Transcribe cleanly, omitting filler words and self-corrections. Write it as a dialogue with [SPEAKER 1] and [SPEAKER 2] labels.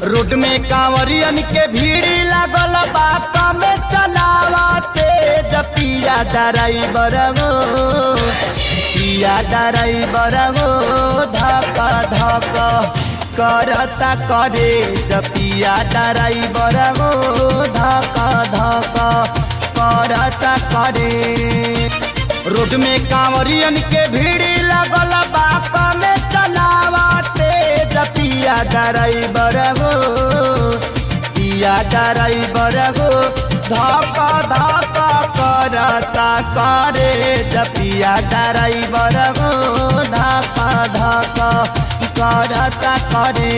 [SPEAKER 1] Road में कांवरियन के भीड़ लागल बा कमे चलावते पिया ड्राइवर गो पिया ड्राइवर गो धक धक करता करे पिया ड्राइवर गो धक धक करता करे। रोड में कांवरियन के भीड़ लागल बा कमे चलावते पिया ड्राइवर गो पिया ड्राइवर गो धक धक करता करे पिया ड्राइवर गो धक धक करता करे।